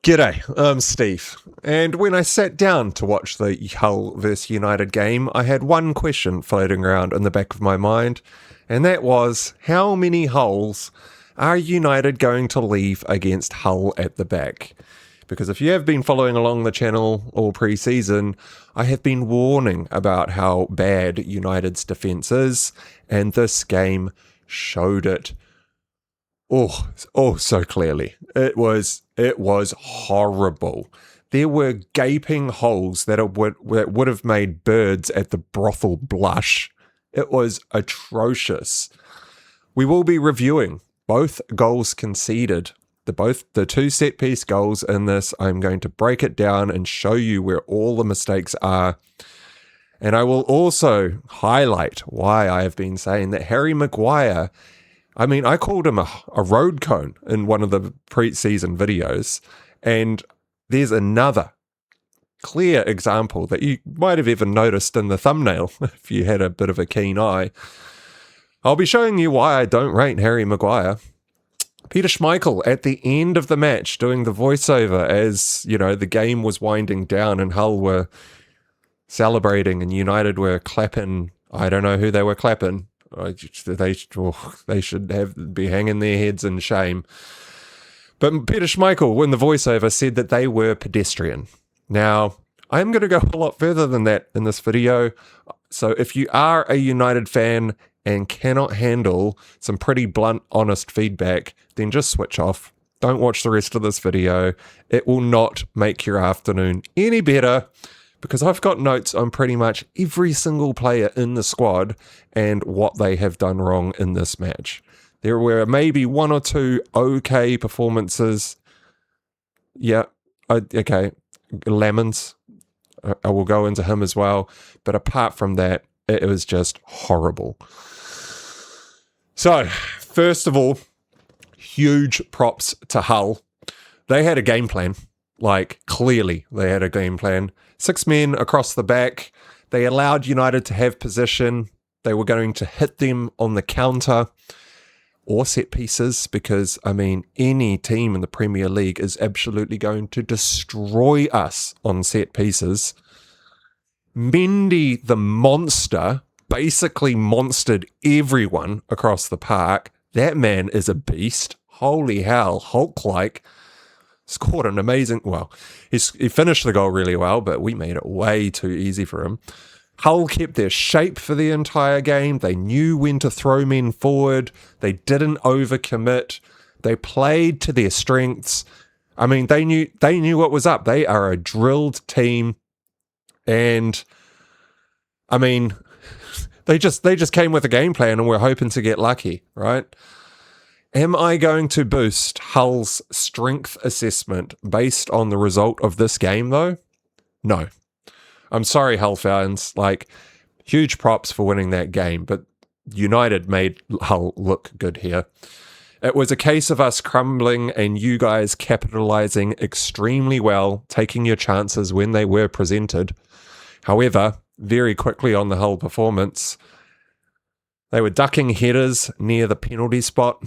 G'day, I'm Steve, and when I sat down to watch the Hull vs United game, I had one question floating around in the back of my mind, and that was, how many Hulls are United going to leave against Hull at the back? Because if you have been following along the channel all pre-season, I have been warning about how bad United's defence is, and this game showed it. Oh, so clearly. It was horrible. There were gaping holes that would have made birds at the brothel blush. It was atrocious. We will be reviewing both goals conceded. The two set-piece goals in this. I'm going to break it down and show you where all the mistakes are. And I will also highlight why I have been saying that Harry Maguire, I called him a road cone in one of the pre-season videos, and there's another clear example that you might have even noticed in the thumbnail if you had a bit of a keen eye. I'll be showing you why I don't rate Harry Maguire. Peter Schmeichel at the end of the match doing the voiceover as, the game was winding down and Hull were celebrating and United were clapping. I don't know who they were clapping. They should be hanging their heads in shame. But Peter Schmeichel, in the voiceover, said that they were pedestrian. Now, I'm going to go a lot further than that in this video. So if you are a United fan and cannot handle some pretty blunt, honest feedback, then just switch off. Don't watch the rest of this video. It will not make your afternoon any better, because I've got notes on pretty much every single player in the squad and what they have done wrong in this match. There were maybe one or two okay performances. Yeah, okay. Lammens, I will go into him as well. But apart from that, it was just horrible. So, first of all, huge props to Hull. They had a game plan. Clearly they had a game plan. 6 men across the back. They allowed United to have possession. They were going to hit them on the counter or set pieces because, any team in the Premier League is absolutely going to destroy us on set pieces. Mendy, the monster, basically monstered everyone across the park. That man is a beast. Holy hell, Hulk-like. Scored an amazing, he finished the goal really well, but we made it way too easy for him. Hull kept their shape for the entire game. They knew when to throw men forward. They didn't overcommit. They played to their strengths. They knew what was up. They are a drilled team, and they just came with a game plan and we're hoping to get lucky, right? Am I going to boost Hull's strength assessment based on the result of this game, though? No. I'm sorry, Hull fans. Huge props for winning that game, but United made Hull look good here. It was a case of us crumbling and you guys capitalizing extremely well, taking your chances when they were presented. However, very quickly on the Hull performance, they were ducking headers near the penalty spot,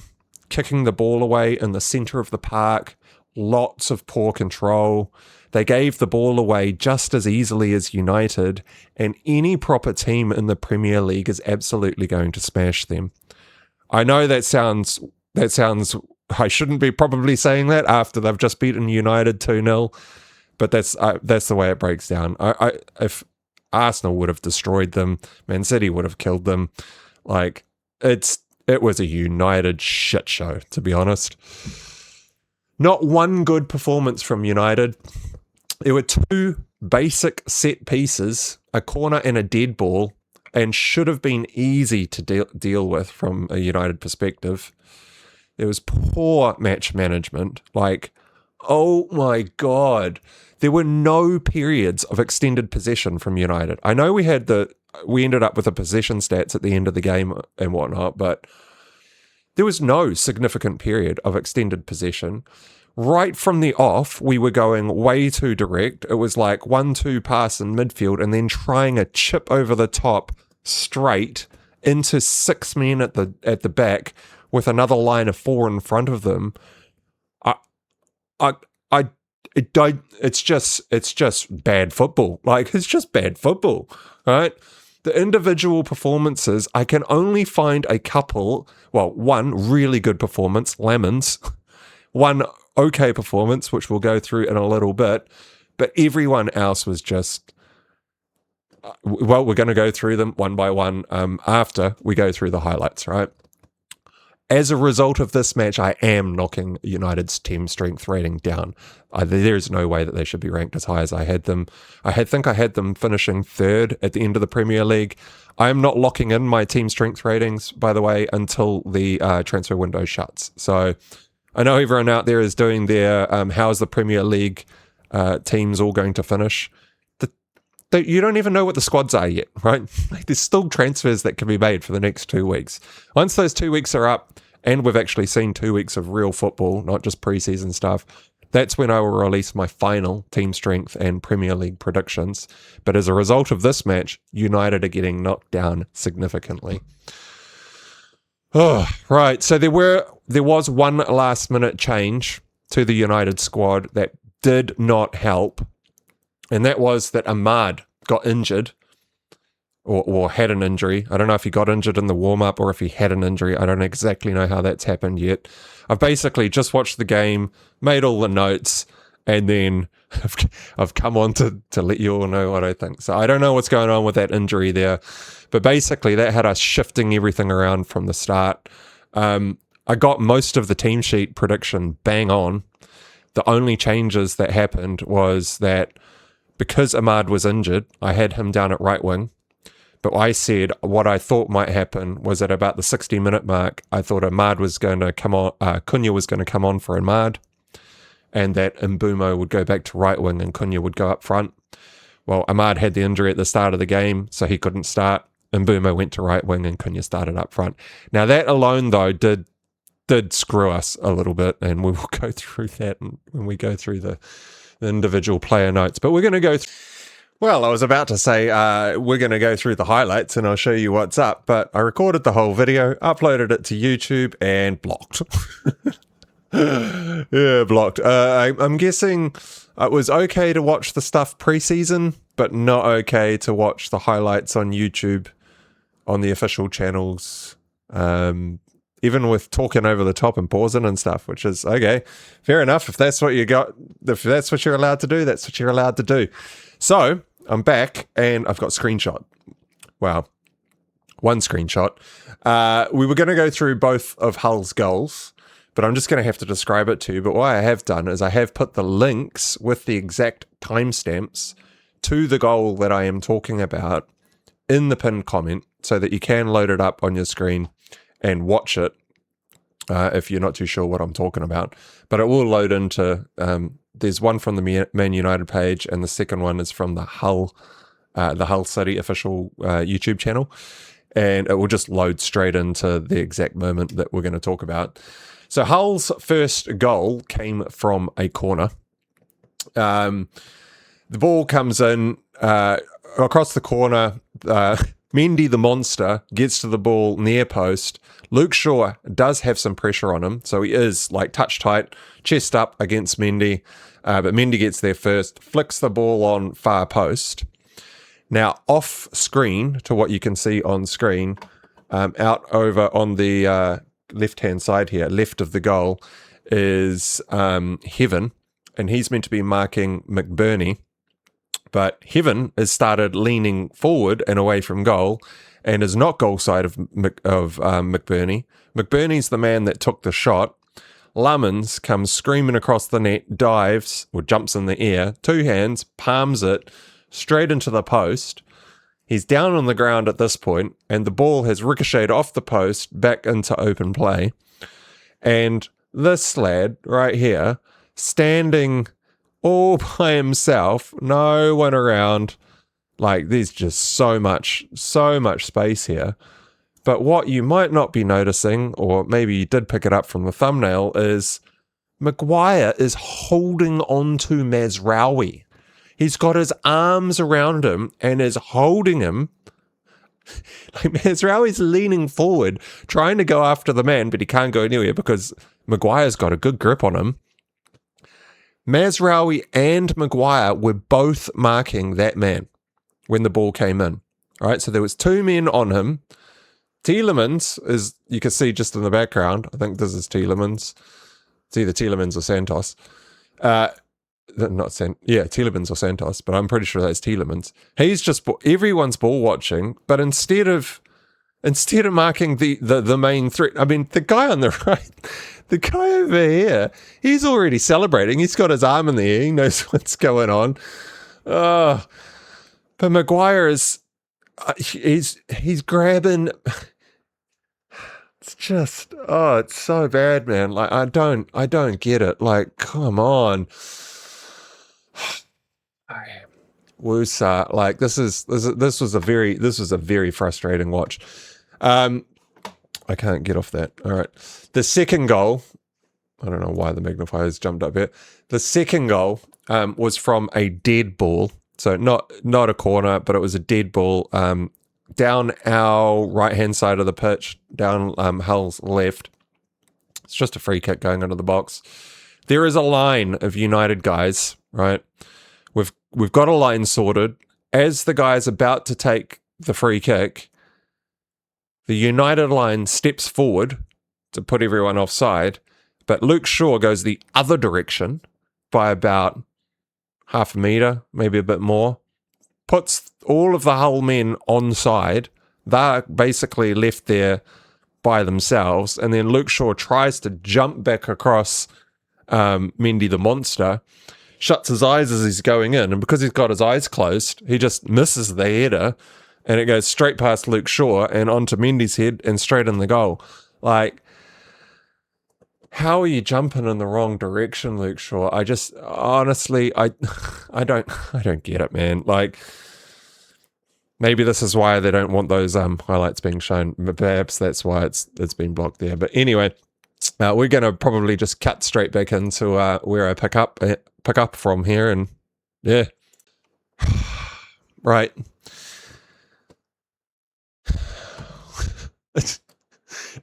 kicking the ball away in the centre of the park, lots of poor control. They gave the ball away just as easily as United, and any proper team in the Premier League is absolutely going to smash them. I know that sounds, I shouldn't be probably saying that after they've just beaten United 2-0, but that's the way it breaks down. If Arsenal would have destroyed them, Man City would have killed them. It was a United shit show, to be honest. Not one good performance from United. There were 2 basic set pieces, a corner and a dead ball, and should have been easy to deal with from a United perspective. There was poor match management. Oh my God. There were no periods of extended possession from United. I know we ended up with the possession stats at the end of the game and whatnot, but there was no significant period of extended possession. Right from the off, we were going way too direct. It was 1-2 pass in midfield and then trying a chip over the top straight into 6 men at the back with another line of 4 in front of them. I it's just bad football. Like, it's just bad football, right? The individual performances, I can only find a couple. Well, one really good performance, Lammens. One okay performance, which we'll go through in a little bit. But everyone else was just, well, we're going to go through them one by one after we go through the highlights, right? As a result of this match, I am knocking United's team strength rating down. There's no way that they should be ranked as high as I had them. I think I had them finishing third at the end of the Premier League. I am not locking in my team strength ratings, by the way, until the transfer window shuts. So I know everyone out there is doing their how's the Premier League teams all going to finish. You don't even know what the squads are yet, right? Like, there's still transfers that can be made for the next 2 weeks. Once those 2 weeks are up, and we've actually seen 2 weeks of real football, not just preseason stuff, that's when I will release my final team strength and Premier League predictions. But as a result of this match, United are getting knocked down significantly. Oh, right. So there was one last minute change to the United squad that did not help. And that was that Ahmad got injured or had an injury. I don't know if he got injured in the warm-up or if he had an injury. I don't exactly know how that's happened yet. I've basically just watched the game, made all the notes, and then I've come on to let you all know what I think. So I don't know what's going on with that injury there. But basically that had us shifting everything around from the start. I got most of the team sheet prediction bang on. The only changes that happened was that because Ahmad was injured, I had him down at right wing. But I said what I thought might happen was at about the 60-minute mark, I thought Ahmad was going to come on, Cunha was going to come on for Ahmad, and that Mbeumo would go back to right wing and Cunha would go up front. Well, Ahmad had the injury at the start of the game, so he couldn't start. Mbeumo went to right wing and Cunha started up front. Now that alone, though, did screw us a little bit, and we will go through that when we go through the individual player notes. But we're going to go well, I was about to say we're going to go through the highlights and I'll show you what's up, but I recorded the whole video, uploaded it to YouTube, and blocked. Yeah, blocked. I'm guessing it was okay to watch the stuff pre-season, but not okay to watch the highlights on YouTube on the official channels, even with talking over the top and pausing and stuff, which is okay, fair enough. If that's what you got, if that's what you're allowed to do, that's what you're allowed to do. So I'm back and I've got screenshot. Wow. One screenshot. We were going to go through both of Hull's goals, but I'm just going to have to describe it to you. But what I have done is I have put the links with the exact timestamps to the goal that I am talking about in the pinned comment so that you can load it up on your screen and watch it if you're not too sure what I'm talking about. But it will load into, there's one from the Man United page, and the second one is from the Hull City official YouTube channel. And it will just load straight into the exact moment that we're going to talk about. So Hull's first goal came from a corner. The ball comes in across the corner. Mendy, the monster, gets to the ball near post. Luke Shaw does have some pressure on him, so he is like touch tight, chest up against Mendy, but Mendy gets there first, flicks the ball on far post. Now, off screen to what you can see on screen, out over on the left-hand side here, left of the goal, is Heaven, and he's meant to be marking McBurney. But Heaven has started leaning forward and away from goal and is not goal side of McBurney. McBurney's the man that took the shot. Lammens comes screaming across the net, dives, or jumps in the air, two hands, palms it straight into the post. He's down on the ground at this point, and the ball has ricocheted off the post back into open play. And this lad right here, standing all by himself, no one around. Like, there's just so much space here. But what you might not be noticing, or maybe you did pick it up from the thumbnail, is Maguire is holding on to Mazraoui. He's got his arms around him and is holding him. Like, Mazraoui's leaning forward, trying to go after the man, but he can't go anywhere because Maguire's got a good grip on him. Mazraoui and Maguire were both marking that man when the ball came in. All right, so there was 2 men on him. Tielemans, is you can see just in the background. I think this is Tielemans. It's either Tielemans or Santos. Tielemans or Santos, but I'm pretty sure that's Tielemans. He's just everyone's ball watching, but instead of marking the main threat, I mean, the guy on the right, the guy over here, he's already celebrating. He's got his arm in the air. He knows what's going on. But Maguire is, he's grabbing. It's just, it's so bad, man. Like, I don't get it. Like, come on. Woosah, like this was a very frustrating watch. I can't get off that. All right. The second goal, I don't know why the magnifier's jumped up here. The second goal was from a dead ball. So not a corner, but it was a dead ball down our right-hand side of the pitch, down Hull's left. It's just a free kick going into the box. There is a line of United guys, right? We've got a line sorted. As the guy's about to take the free kick, the United line steps forward to put everyone offside, but Luke Shaw goes the other direction by about half a metre, maybe a bit more, puts all of the Hull men onside. They're basically left there by themselves, and then Luke Shaw tries to jump back across Mendy the Monster, shuts his eyes as he's going in, and because he's got his eyes closed, he just misses the header, and it goes straight past Luke Shaw and onto Mendy's head and straight in the goal. Like, how are you jumping in the wrong direction, Luke Shaw? I just, honestly, I don't get it, man. Like, maybe this is why they don't want those highlights being shown. Perhaps that's why it's been blocked there. But anyway, we're going to probably just cut straight back into where I pick up from here, and yeah. Right.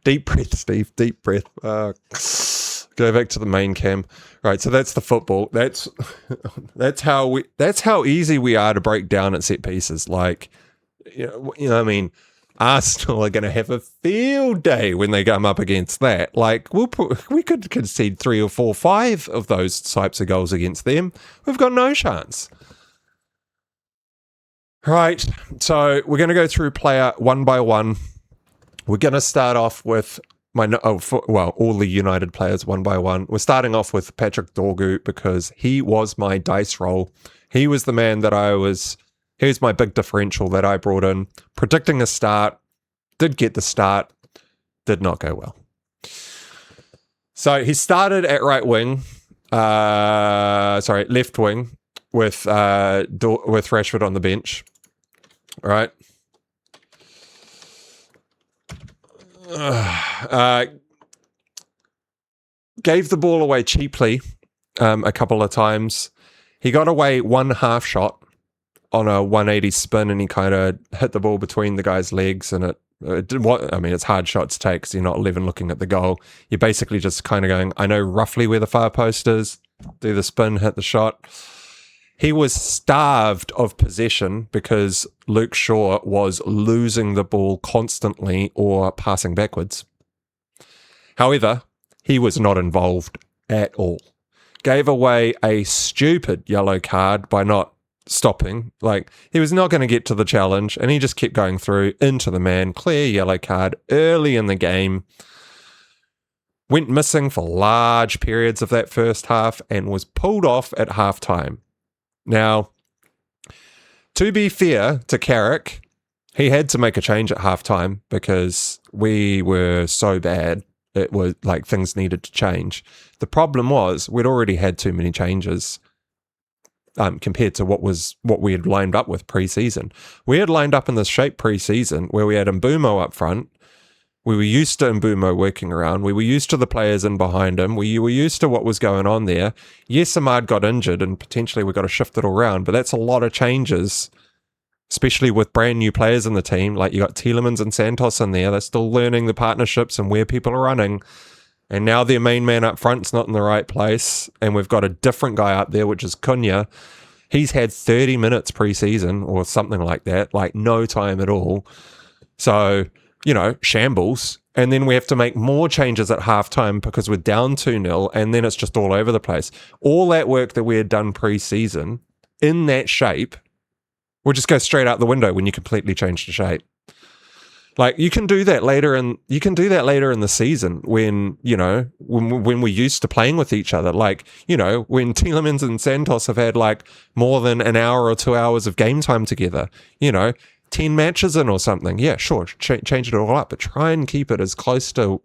Deep breath, Steve. Deep breath. Go back to the main cam. Right, so that's the football. That's how easy we are to break down at set pieces. Like, you know, I mean, Arsenal are going to have a field day when they come up against that. Like, we could concede 3 or 4, 5 of those types of goals against them. We've got no chance. Right, so we're going to go through player one by one. We're going to start off with all the United players one by one. We're starting off with Patrick Dorgu because he was my dice roll. He was the man here's my big differential that I brought in. Predicting a start, did get the start, did not go well. So he started at left wing with Rashford on the bench. All right. Gave the ball away cheaply a couple of times. He got away one half shot on a 180 spin, and he kind of hit the ball between the guy's legs, and it's hard shot to take because you're not even looking at the goal. You're basically just kind of going, I know roughly where the far post is, do the spin, hit the shot. He was starved of possession because Luke Shaw was losing the ball constantly or passing backwards. However, he was not involved at all. Gave away a stupid yellow card by not stopping. Like, he was not going to get to the challenge, and he just kept going through into the man. Clear yellow card early in the game. Went missing for large periods of that first half and was pulled off at halftime. Now, to be fair to Carrick, he had to make a change at halftime because we were so bad. It was like things needed to change. The problem was we'd already had too many changes compared to what we had lined up with pre-season. We had lined up in this shape pre-season where we had Mbeumo up front. We were used to Mbeumo working around. We were used to the players in behind him. We were used to what was going on there. Yes, Ahmad got injured and potentially we got to shift it all around, but that's a lot of changes, especially with brand new players in the team. Like, you got Tielemans and Santos in there. They're still learning the partnerships and where people are running. And now their main man up front's not in the right place, and we've got a different guy up there, which is Cunha. He's had 30 minutes pre-season or something like that, like no time at all. So, shambles. And then we have to make more changes at halftime because we're down 2-0, and then it's just all over the place. All that work that we had done pre-season in that shape will just go straight out the window when you completely change the shape. Like, you can do that later in the season when we're used to playing with each other. Like, when Tielemans and Santos have had like more than an hour or 2 hours of game time together, 10 matches in or something. Yeah, sure, change it all up, but try and keep it as close to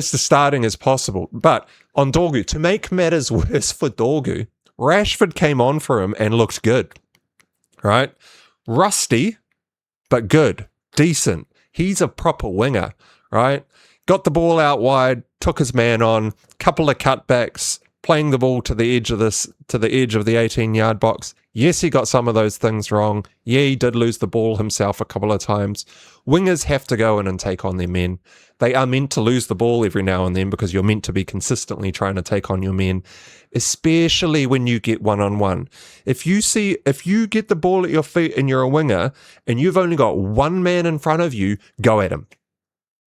starting as possible. But on Dorgu, to make matters worse for Dorgu, Rashford came on for him and looked good, right? Rusty, but good, decent. He's a proper winger, right? Got the ball out wide, took his man on, couple of cutbacks, playing the ball to the edge of the 18-yard box. Yes, he got some of those things wrong. Yeah, he did lose the ball himself a couple of times. Wingers have to go in and take on their men. They are meant to lose the ball every now and then because you're meant to be consistently trying to take on your men, especially when you get one-on-one. If you get the ball at your feet and you're a winger and you've only got one man in front of you, go at him.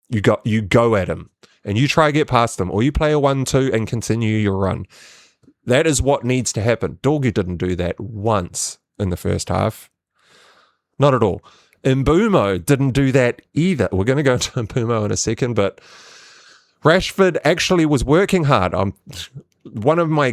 You go at him and you try to get past him, or you play a 1-2 and continue your run. That is what needs to happen. Dorgu didn't do that once in the first half. Not at all. Mbeumo didn't do that either. We're going to go to Mbeumo in a second, but Rashford actually was working hard. One of my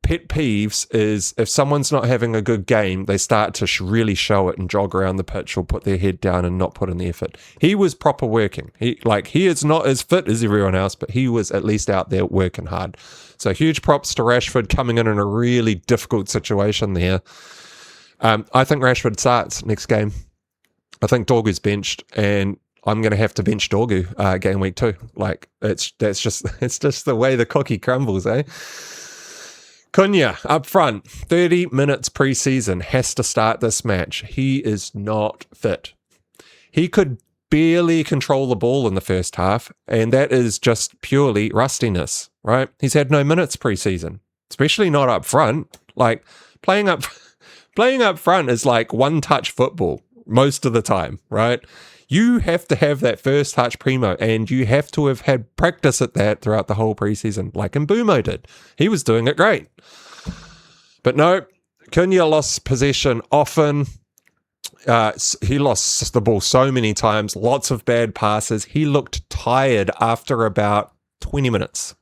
pet peeves is if someone's not having a good game, they start to really show it and jog around the pitch or put their head down and not put in the effort. He was proper working. He is not as fit as everyone else, but he was at least out there working hard. So huge props to Rashford coming in a really difficult situation there. I think Rashford starts next game. I think Dorgu's benched, and I'm going to have to bench Dorgu game week 2. Like, it's just the way the cookie crumbles, eh? Cunha up front, 30 minutes pre-season, has to start this match. He is not fit. He could barely control the ball in the first half, and that is just purely rustiness, right? He's had no minutes pre-season, especially not up front. Like, playing up front is like one-touch football most of the time, right? You have to have that first touch primo, and you have to have had practice at that throughout the whole preseason, like Mbeumo did. He was doing it great. But no, Cunha lost possession often. He lost the ball so many times, lots of bad passes. He looked tired after about 20 minutes.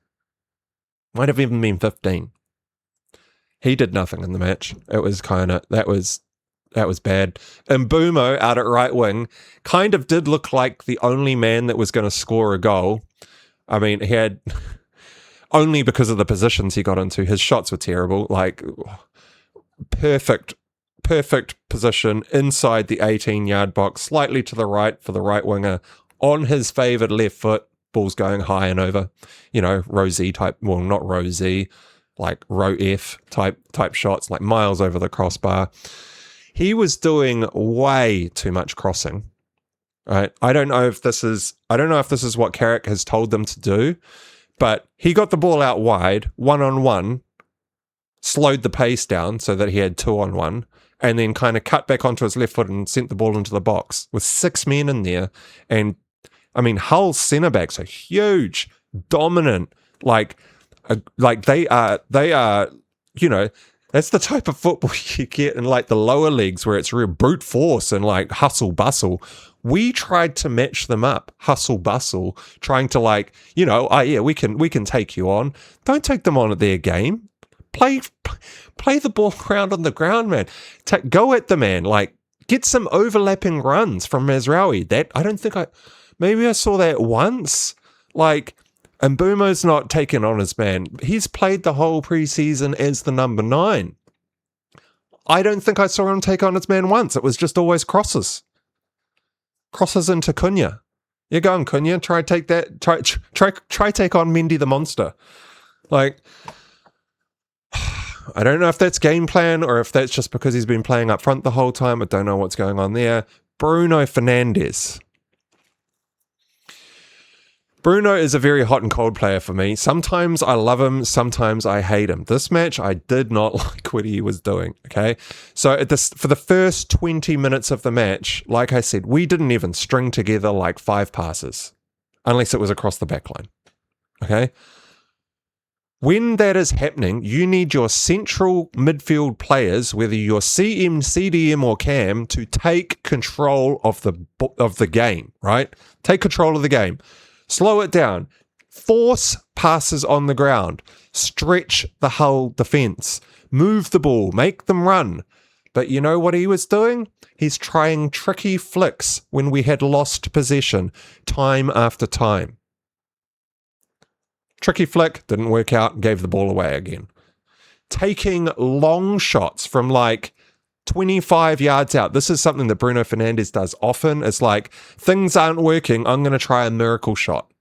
Might have even been 15. He did nothing in the match. It was that was bad. And Mbeumo out at right wing kind of did look like the only man that was going to score a goal. I mean, he had only because of the positions he got into. His shots were terrible. Like, perfect position inside the 18-yard box, slightly to the right for the right winger, on his favoured left foot, ball's going high and over. Row Z type, well, not row Z, like row F type shots, like miles over the crossbar. He was doing way too much crossing. Right? I don't know if this is what Carrick has told them to do, but he got the ball out wide, 1-on-1, slowed the pace down so that he had 2-on-1, and then kind of cut back onto his left foot and sent the ball into the box with 6 men in there. And I mean, Hull's centre backs are huge, dominant, like they are. That's the type of football you get in like the lower leagues where it's real brute force and like hustle bustle. We tried to match them up, hustle bustle, trying to we can take you on. Don't take them on at their game. Play the ball around on the ground, man. Go at the man. Like, get some overlapping runs from Mazraoui. Maybe I saw that once. Like, and Mbeumo's not taken on his man. He's played the whole preseason as the number 9. I don't think I saw him take on his man once. It was just always crosses. Crosses into Cunha. You're going, Cunha, try take that. Try take on Mendy the monster. Like, I don't know if that's game plan or if that's just because he's been playing up front the whole time. I don't know what's going on there. Bruno Fernandes Bruno is a very hot and cold player for me. Sometimes I love him, sometimes I hate him. This match, I did not like what he was doing, okay? So for the first 20 minutes of the match, like I said, we didn't even string together like 5 passes, unless it was across the back line, okay? When that is happening, you need your central midfield players, whether you're CM, CDM, or Cam, to take control of the game, right? Take control of the game. Slow it down. Force passes on the ground. Stretch the Hull defence. Move the ball. Make them run. But you know what he was doing? He's trying tricky flicks when we had lost possession time after time. Tricky flick, didn't work out, gave the ball away again. Taking long shots from like 25 yards out. This is something that Bruno Fernandes does often. It's like, things aren't working, I'm going to try a miracle shot.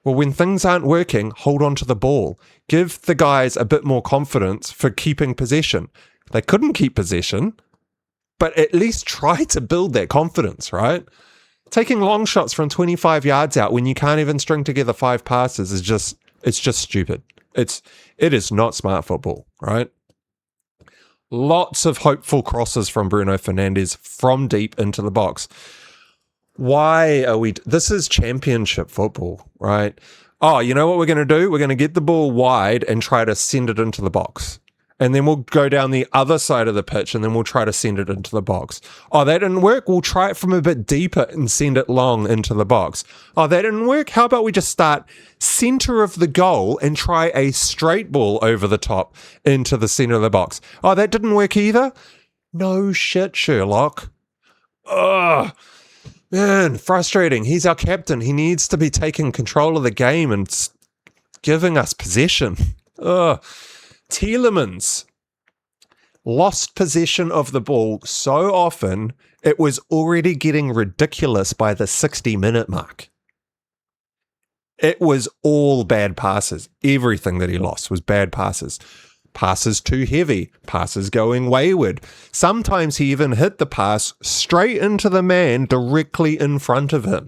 Well, when things aren't working, hold on to the ball. Give the guys a bit more confidence for keeping possession. They couldn't keep possession, but at least try to build that confidence, right? Taking long shots from 25 yards out when you can't even string together 5 passes is just stupid. It is not smart football, right? Lots of hopeful crosses from Bruno Fernandes from deep into the box. Why are we... This is championship football, right? Oh, you know what we're going to do? We're going to get the ball wide and try to send it into the box. And then we'll go down the other side of the pitch and then we'll try to send it into the box. Oh, that didn't work? We'll try it from a bit deeper and send it long into the box. Oh, that didn't work? How about we just start center of the goal and try a straight ball over the top into the center of the box? Oh, that didn't work either? No shit, Sherlock. Ugh. Man, frustrating. He's our captain. He needs to be taking control of the game and giving us possession. Ugh. Tielemans lost possession of the ball so often, it was already getting ridiculous by the 60-minute mark. It was all bad passes. Everything that he lost was bad passes. Passes too heavy, passes going wayward. Sometimes he even hit the pass straight into the man directly in front of him.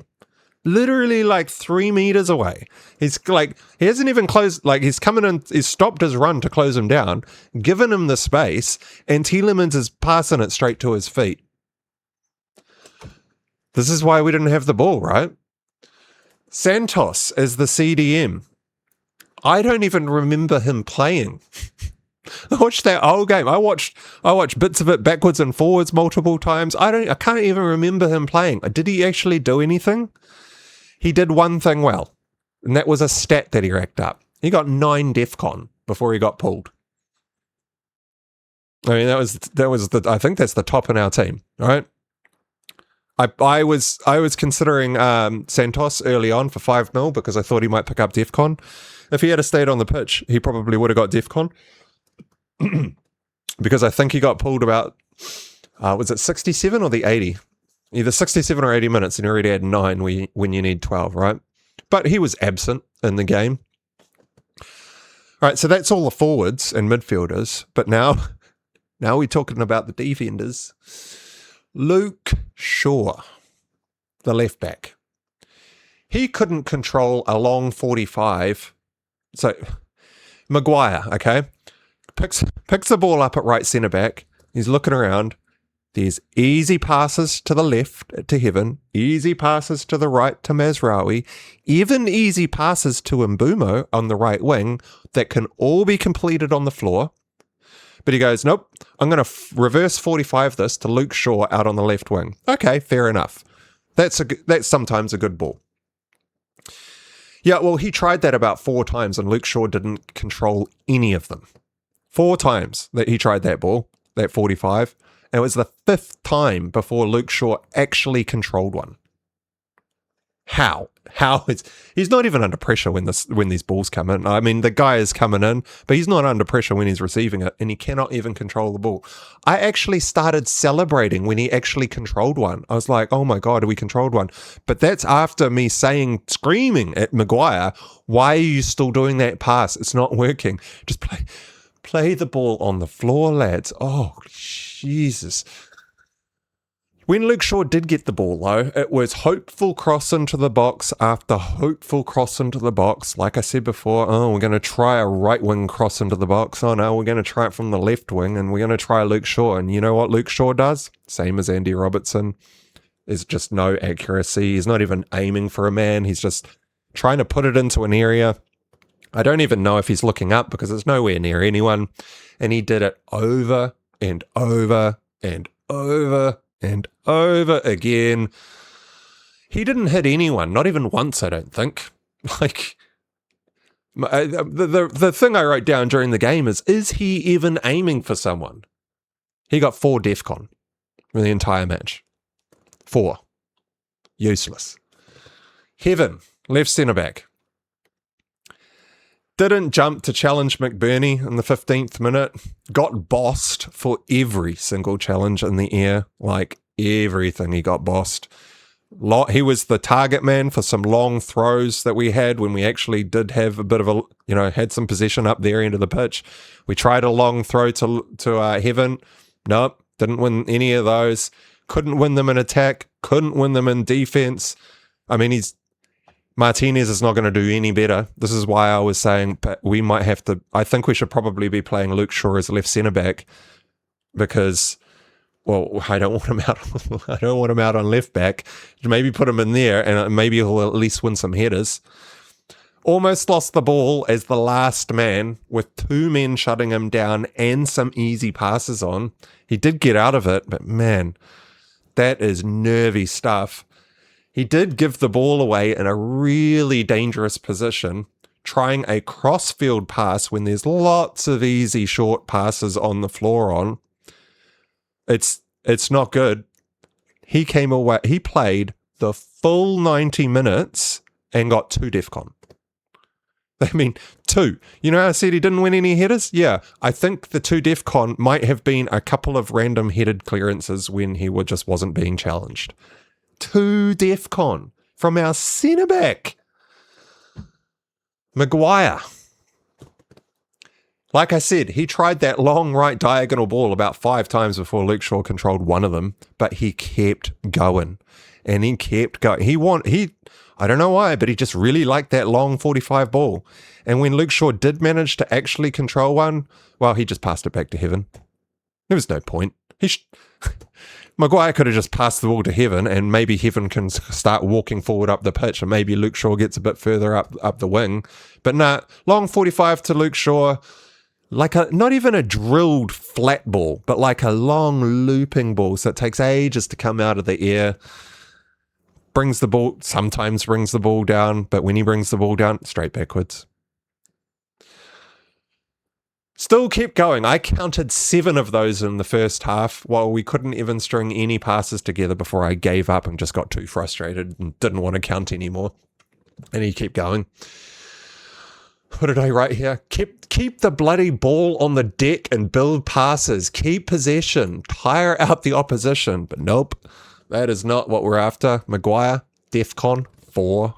Literally like 3 meters away. He's like, he hasn't even closed, like he's coming in, he's stopped his run to close him down, given him the space, and Tielemans is passing it straight to his feet. This is why we didn't have the ball, right? Santos as the CDM. I don't even remember him playing. I watched that whole game. I watched bits of it backwards and forwards multiple times. I can't even remember him playing. Did he actually do anything? He did one thing well, and that was a stat that he racked up. He got 9 DEFCON before he got pulled. I mean, I think that's the top in our team, right? I was considering Santos early on for 5 mil because I thought he might pick up DEFCON. If he had stayed on the pitch, he probably would have got DEFCON. Because I think he got pulled about, was it 67 or the 80? Either 67 or 80 minutes, and he already had 9 when you need 12, right? But he was absent in the game. All right, so that's all the forwards and midfielders. But now we're talking about the defenders. Luke Shaw, the left back. He couldn't control a long 45. So, Maguire, okay, picks the ball up at right centre back. He's looking around. There's easy passes to the left to Heaven, easy passes to the right to Mazraoui, even easy passes to Mbeumo on the right wing that can all be completed on the floor. But he goes, nope, I'm going to reverse 45 this to Luke Shaw out on the left wing. Okay, fair enough. That's sometimes a good ball. Yeah, well, he tried that about 4 times and Luke Shaw didn't control any of them. 4 times that he tried that ball, that 45. And it was the 5th time before Luke Shaw actually controlled one. How? He's not even under pressure when these balls come in. I mean, the guy is coming in, but he's not under pressure when he's receiving it, and he cannot even control the ball. I actually started celebrating when he actually controlled one. I was like, oh my God, we controlled one. But that's after me screaming at Maguire, why are you still doing that pass? It's not working. Just play the ball on the floor, lads. Oh, Jesus. When Luke Shaw did get the ball, though, it was hopeful cross into the box after hopeful cross into the box. Like I said before, we're going to try a right wing cross into the box. Oh, no, we're going to try it from the left wing, and we're going to try Luke Shaw. And you know what Luke Shaw does? Same as Andy Robertson. There's just no accuracy. He's not even aiming for a man. He's just trying to put it into an area. I don't even know if he's looking up because it's nowhere near anyone. And he did it over and over and over and over again. He didn't hit anyone, not even once, I don't think. Like, the thing I wrote down during the game is he even aiming for someone? He got 4 DEFCON for the entire match. 4. Useless. Heaven, left centre-back. Didn't jump to challenge McBurney in the 15th minute. Got bossed for every single challenge in the air. Like, everything he got bossed. He was the target man for some long throws that we had when we actually did have a bit of a, had some possession up their end of the pitch. We tried a long throw to Heaven. Nope, didn't win any of those. Couldn't win them in attack. Couldn't win them in defense. I mean, Martinez is not going to do any better. This is why I was saying we might have to. I think we should probably be playing Luke Shaw as left centre back because, well, I don't want him out. I don't want him out on left back. Maybe put him in there, and maybe he'll at least win some headers. Almost lost the ball as the last man with 2 men shutting him down and some easy passes on. He did get out of it, but man, that is nervy stuff. He did give the ball away in a really dangerous position, trying a cross-field pass when there's lots of easy short passes on the floor on. It's not good. He came away, he played the full 90 minutes and got 2 DEFCON. I mean, 2. You know how I said he didn't win any headers? Yeah, I think the 2 DEFCON might have been a couple of random headed clearances when he just wasn't being challenged. 2 DEFCON from our centre-back. Maguire. Like I said, he tried that long right diagonal ball about 5 times before Luke Shaw controlled one of them, but he kept going. And he kept going. I don't know why, but he just really liked that long 45 ball. And when Luke Shaw did manage to actually control one, well, he just passed it back to Heaven. There was no point. Maguire could have just passed the ball to Heaven, and maybe Heaven can start walking forward up the pitch, and maybe Luke Shaw gets a bit further up the wing. But nah, long 45 to Luke Shaw, like not even a drilled flat ball, but like a long looping ball, so it takes ages to come out of the air. Sometimes brings the ball down, but when he brings the ball down, straight backwards. Still kept going. I counted 7 of those in the first half while we couldn't even string any passes together before I gave up and just got too frustrated and didn't want to count anymore. And he kept going. What did I write here? Keep the bloody ball on the deck and build passes. Keep possession. Tire out the opposition. But nope, that is not what we're after. Maguire, DEFCON 4.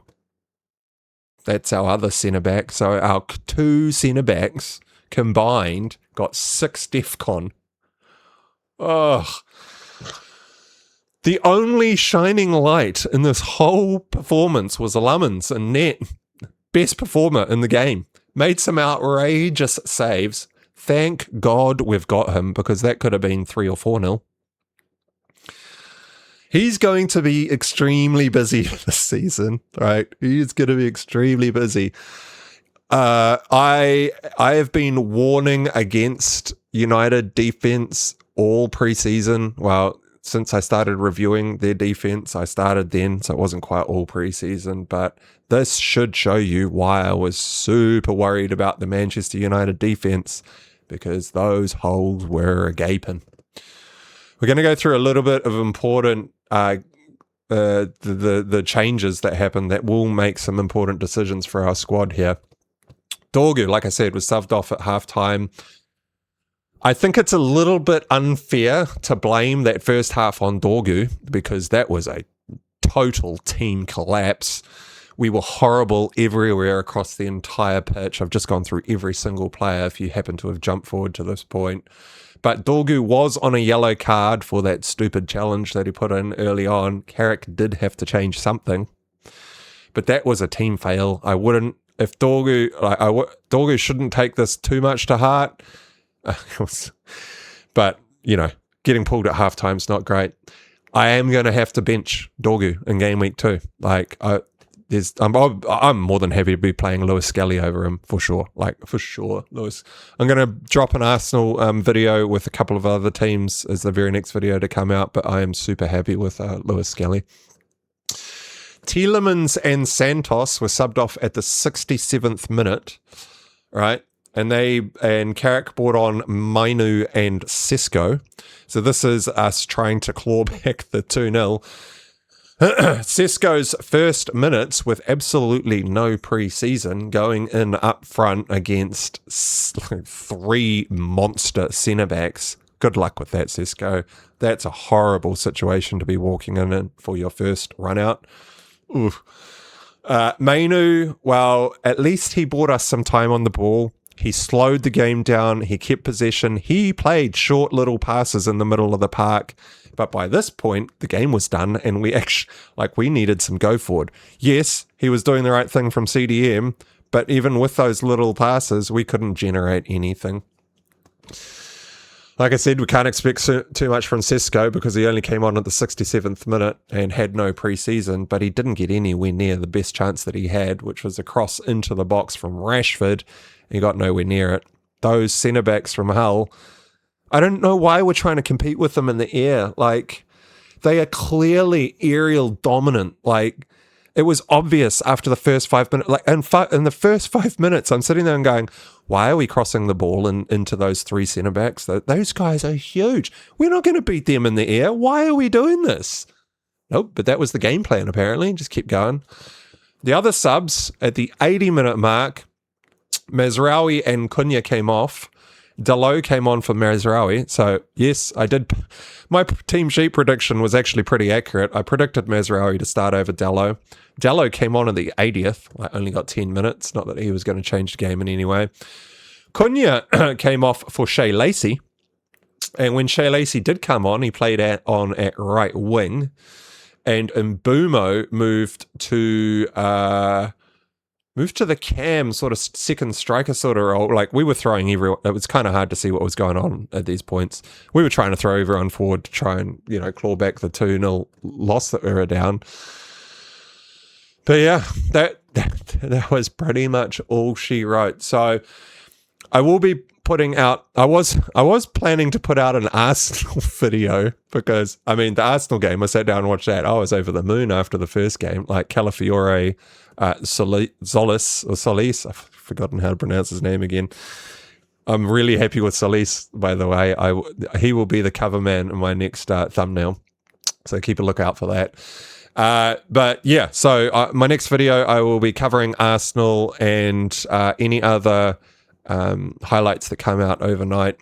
That's our other centre-back. So our 2 centre-backs combined got 6 DEFCON. Ugh. The only shining light in this whole performance was Lammens in net. Best performer in the game. Made some outrageous saves. Thank God we've got him, because that could have been 3 or 4-0. He's going to be extremely busy this season, right? He's going to be extremely busy. I have been warning against United defense all preseason. Well, since I started reviewing their defense, I started then, so it wasn't quite all preseason, but this should show you why I was super worried about the Manchester United defense, because those holes were gaping. We're going to go through a little bit of important the changes that happened that will make some important decisions for our squad here. Dorgu, like I said, was subbed off at halftime. I think it's a little bit unfair to blame that first half on Dorgu, because that was a total team collapse. We were horrible everywhere across the entire pitch. I've just gone through every single player if you happen to have jumped forward to this point. But Dorgu was on a yellow card for that stupid challenge that he put in early on. Carrick did have to change something. But that was a team fail. I wouldn't, if Dorgu, Dorgu shouldn't take this too much to heart. But, you know, getting pulled at halftime is not great. I am going to have to bench Dorgu in game week 2. Like, I'm more than happy to be playing Lewis Skelly over him for sure. Like, for sure, Lewis. I'm going to drop an Arsenal video with a couple of other teams as the very next video to come out, but I am super happy with Lewis Skelly. Tielemans and Santos were subbed off at the 67th minute, right? And Carrick brought on Mbeumo and Sesko. So this is us trying to claw back the 2-0. Sesko's first minutes with absolutely no pre-season, going in up front against 3 monster centre-backs. Good luck with that, Sesko. That's a horrible situation to be walking in for your first run-out. Mbeumo, well, at least he bought us some time on the ball. He slowed the game down. He kept possession. He played short little passes in the middle of the park. But by this point, the game was done, and we needed some go forward. Yes, he was doing the right thing from CDM, but even with those little passes, we couldn't generate anything. Like I said, we can't expect too much from Sesko because he only came on at the 67th minute and had no pre-season, but he didn't get anywhere near the best chance that he had, which was a cross into the box from Rashford. He got nowhere near it. Those centre-backs from Hull, I don't know why we're trying to compete with them in the air. Like, they are clearly aerial dominant. Like, it was obvious after the first 5 minutes. Like, in the first 5 minutes, I'm sitting there and going, why are we crossing the ball into those 3 centre-backs? Those guys are huge. We're not going to beat them in the air. Why are we doing this? Nope, but that was the game plan, apparently. Just keep going. The other subs, at the 80-minute mark, Mazraoui and Cunha came off. Dalot came on for Mazraoui. So, yes, I did. My team sheet prediction was actually pretty accurate. I predicted Mazraoui to start over Dalot. Dalot came on in the 80th. I only got 10 minutes. Not that he was going to change the game in any way. Cunha came off for Shea Lacey. And when Shea Lacey did come on, he played at right wing. And Mbeumo moved to the cam, sort of second striker sort of role. Like, we were throwing everyone. It was kind of hard to see what was going on at these points. We were trying to throw everyone forward to try and, claw back the 2-0 loss that we were down. But yeah, that was pretty much all she wrote. So I will be putting out, I was planning to put out an Arsenal video because, the Arsenal game, I sat down and watched that. I was over the moon after the first game, like Calafiore, Solis, I've forgotten how to pronounce his name again. I'm really happy with Solis, by the way. He will be the cover man in my next thumbnail, so keep a lookout for that. But yeah, so my next video, I will be covering Arsenal and any other highlights that come out overnight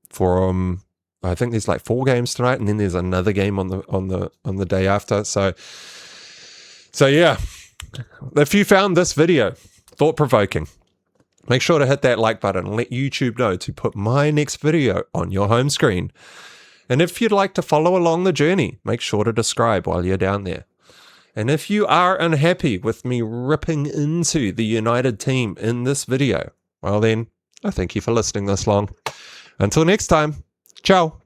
from, I think there's like 4 games tonight, and then there's another game on the day after. So yeah. If you found this video thought-provoking, make sure to hit that like button and let YouTube know to put my next video on your home screen. And if you'd like to follow along the journey, make sure to subscribe while you're down there. And if you are unhappy with me ripping into the United team in this video, well then, I thank you for listening this long. Until next time, ciao.